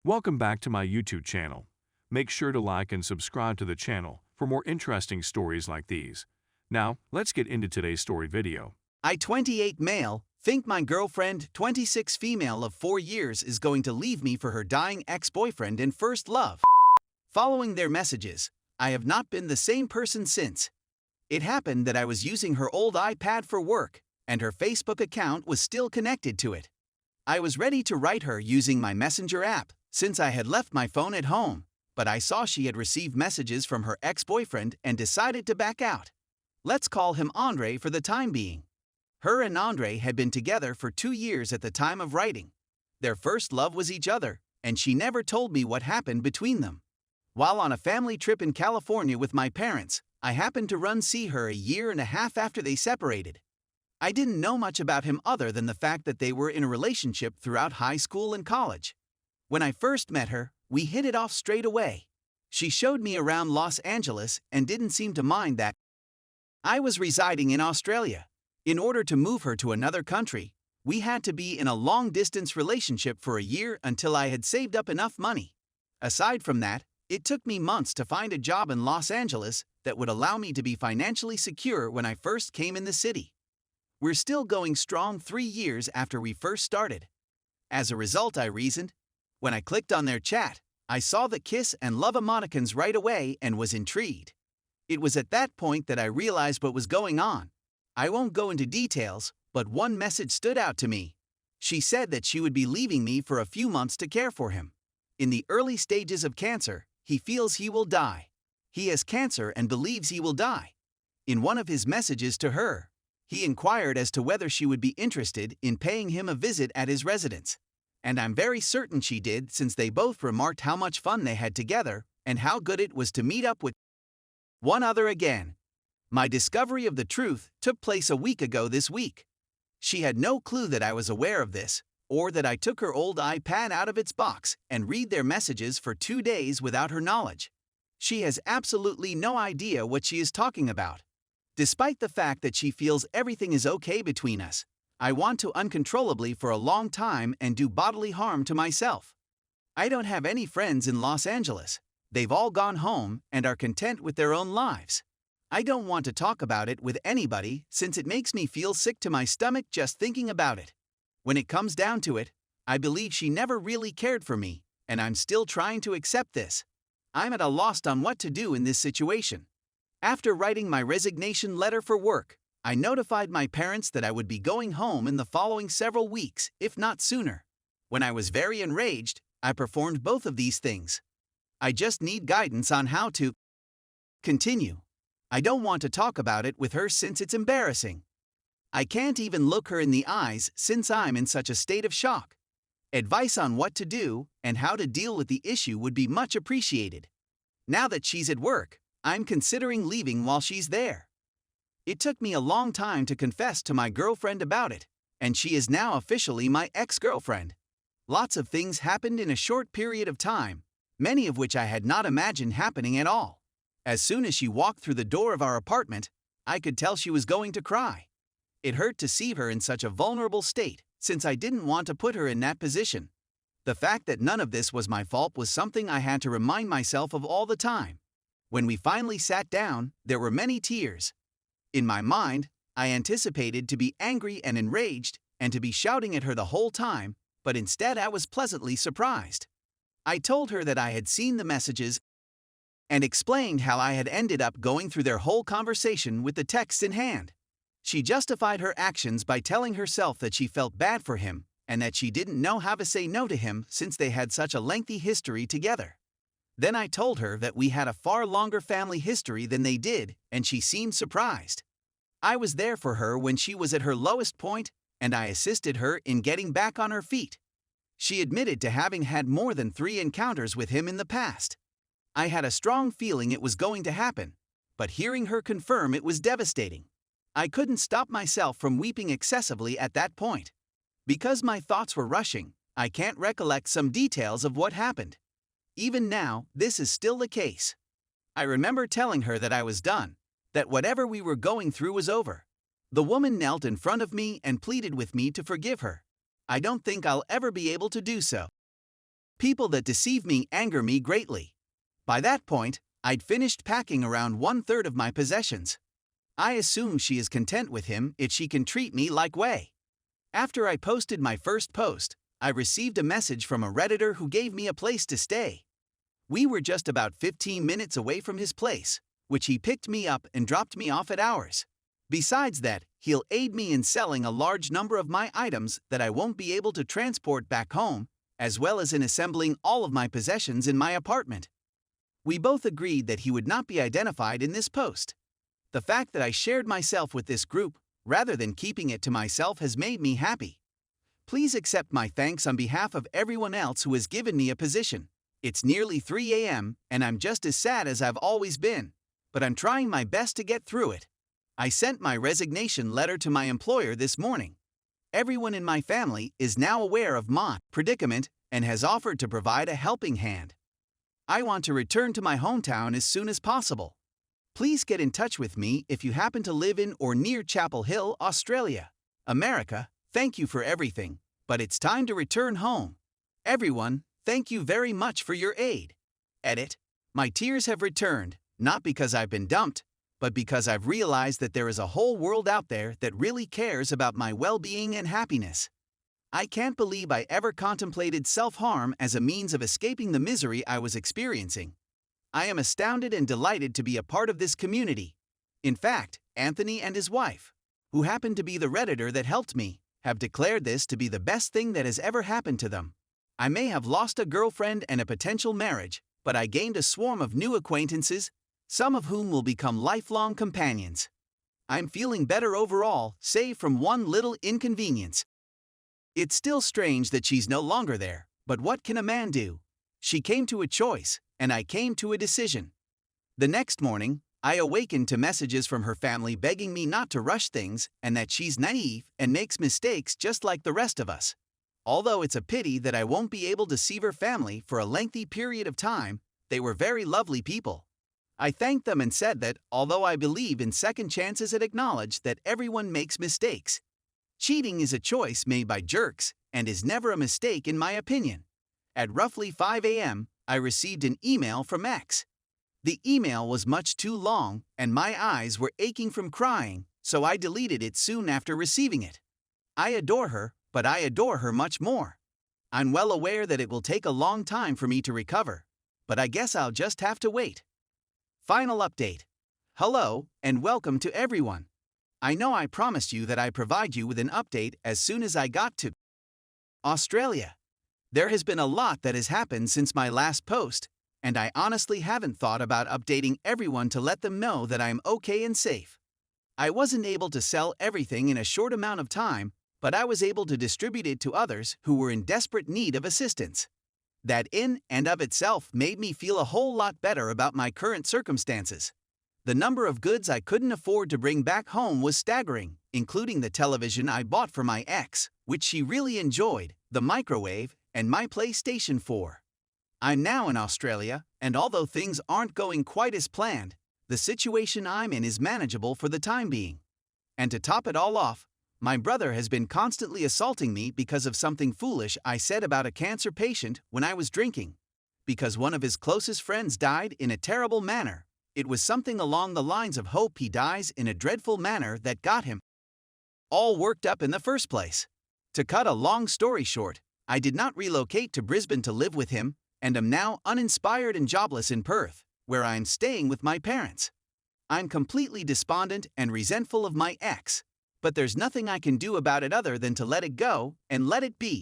Welcome back to my YouTube channel. Make sure to like and subscribe to the channel for more interesting stories like these. Now, let's get into today's story video. I, 28 male, think my girlfriend, 26 female of 4 years, is going to leave me for her dying ex-boyfriend and first love. Following their messages, I have not been the same person since. It happened that I was using her old iPad for work, and her Facebook account was still connected to it. I was ready to write her using my Messenger app, since I had left my phone at home, but I saw she had received messages from her ex-boyfriend and decided to back out. Let's call him Andre for the time being. Her and Andre had been together for 2 years at the time of writing. Their first love was each other, and she never told me what happened between them. While on a family trip in California with my parents, I happened to see her a year and a half after they separated. I didn't know much about him other than the fact that they were in a relationship throughout high school and college. When I first met her, we hit it off straight away. She showed me around Los Angeles and didn't seem to mind that I was residing in Australia. In order to move her to another country, we had to be in a long-distance relationship for a year until I had saved up enough money. Aside from that, it took me months to find a job in Los Angeles that would allow me to be financially secure when I first came in the city. We're still going strong 3 years after we first started. As a result, I reasoned. When I clicked on their chat, I saw the kiss and love emoticons right away and was intrigued. It was at that point that I realized what was going on. I won't go into details, but one message stood out to me. She said that she would be leaving me for a few months to care for him. In the early stages of cancer, he feels he will die. He has cancer and believes he will die. In one of his messages to her, he inquired as to whether she would be interested in paying him a visit at his residence. And I'm very certain she did, since they both remarked how much fun they had together and how good it was to meet up with one other again. My discovery of the truth took place a week ago this week. She had no clue that I was aware of this, or that I took her old iPad out of its box and read their messages for 2 days without her knowledge. She has absolutely no idea what she is talking about. Despite the fact that she feels everything is okay between us, I want to uncontrollably for a long time and do bodily harm to myself. I don't have any friends in Los Angeles. They've all gone home and are content with their own lives. I don't want to talk about it with anybody since it makes me feel sick to my stomach just thinking about it. When it comes down to it, I believe she never really cared for me, and I'm still trying to accept this. I'm at a loss on what to do in this situation. After writing my resignation letter for work, I notified my parents that I would be going home in the following several weeks, if not sooner. When I was very enraged, I performed both of these things. I just need guidance on how to continue. I don't want to talk about it with her since it's embarrassing. I can't even look her in the eyes since I'm in such a state of shock. Advice on what to do and how to deal with the issue would be much appreciated. Now that she's at work, I'm considering leaving while she's there. It took me a long time to confess to my girlfriend about it, and she is now officially my ex-girlfriend. Lots of things happened in a short period of time, many of which I had not imagined happening at all. As soon as she walked through the door of our apartment, I could tell she was going to cry. It hurt to see her in such a vulnerable state, since I didn't want to put her in that position. The fact that none of this was my fault was something I had to remind myself of all the time. When we finally sat down, there were many tears. In my mind, I anticipated to be angry and enraged and to be shouting at her the whole time, but instead I was pleasantly surprised. I told her that I had seen the messages and explained how I had ended up going through their whole conversation with the texts in hand. She justified her actions by telling herself that she felt bad for him and that she didn't know how to say no to him since they had such a lengthy history together. Then I told her that we had a far longer family history than they did, and she seemed surprised. I was there for her when she was at her lowest point, and I assisted her in getting back on her feet. She admitted to having had more than 3 encounters with him in the past. I had a strong feeling it was going to happen, but hearing her confirm it was devastating. I couldn't stop myself from weeping excessively at that point. Because my thoughts were rushing, I can't recollect some details of what happened. Even now, this is still the case. I remember telling her that I was done, that whatever we were going through was over. The woman knelt in front of me and pleaded with me to forgive her. I don't think I'll ever be able to do so. People that deceive me anger me greatly. By that point, I'd finished packing around 1/3 of my possessions. I assume she is content with him if she can treat me like way. After I posted my first post, I received a message from a Redditor who gave me a place to stay. We were just about 15 minutes away from his place, which he picked me up and dropped me off at ours. Besides that, he'll aid me in selling a large number of my items that I won't be able to transport back home, as well as in assembling all of my possessions in my apartment. We both agreed that he would not be identified in this post. The fact that I shared myself with this group, rather than keeping it to myself, has made me happy. Please accept my thanks on behalf of everyone else who has given me a position. It's nearly 3 a.m. and I'm just as sad as I've always been, but I'm trying my best to get through it. I sent my resignation letter to my employer this morning. Everyone in my family is now aware of my predicament and has offered to provide a helping hand. I want to return to my hometown as soon as possible. Please get in touch with me if you happen to live in or near Chapel Hill, Australia. America, thank you for everything, but it's time to return home. Everyone, thank you very much for your aid. Edit. My tears have returned, not because I've been dumped, but because I've realized that there is a whole world out there that really cares about my well-being and happiness. I can't believe I ever contemplated self-harm as a means of escaping the misery I was experiencing. I am astounded and delighted to be a part of this community. In fact, Anthony and his wife, who happened to be the Redditor that helped me, have declared this to be the best thing that has ever happened to them. I may have lost a girlfriend and a potential marriage, but I gained a swarm of new acquaintances, some of whom will become lifelong companions. I'm feeling better overall, save from one little inconvenience. It's still strange that she's no longer there, but what can a man do? She came to a choice, and I came to a decision. The next morning, I awakened to messages from her family begging me not to rush things and that she's naive and makes mistakes just like the rest of us. Although it's a pity that I won't be able to see her family for a lengthy period of time, they were very lovely people. I thanked them and said that, although I believe in second chances and acknowledge that everyone makes mistakes, cheating is a choice made by jerks and is never a mistake in my opinion. At roughly 5 a.m., I received an email from X. The email was much too long and my eyes were aching from crying, so I deleted it soon after receiving it. I adore her, but I adore her much more. I'm well aware that it will take a long time for me to recover, but I guess I'll just have to wait. Final update. Hello, and welcome to everyone. I know I promised you that I'd provide you with an update as soon as I got to Australia. There has been a lot that has happened since my last post, and I honestly haven't thought about updating everyone to let them know that I'm okay and safe. I wasn't able to sell everything in a short amount of time, but I was able to distribute it to others who were in desperate need of assistance. That in and of itself made me feel a whole lot better about my current circumstances. The number of goods I couldn't afford to bring back home was staggering, including the television I bought for my ex, which she really enjoyed, the microwave, and my PlayStation 4. I'm now in Australia, and although things aren't going quite as planned, the situation I'm in is manageable for the time being. And to top it all off, my brother has been constantly assaulting me because of something foolish I said about a cancer patient when I was drinking. Because one of his closest friends died in a terrible manner, it was something along the lines of hope he dies in a dreadful manner that got him all worked up in the first place. To cut a long story short, I did not relocate to Brisbane to live with him, and am now uninspired and jobless in Perth, where I am staying with my parents. I'm completely despondent and resentful of my ex, but there's nothing I can do about it other than to let it go and let it be.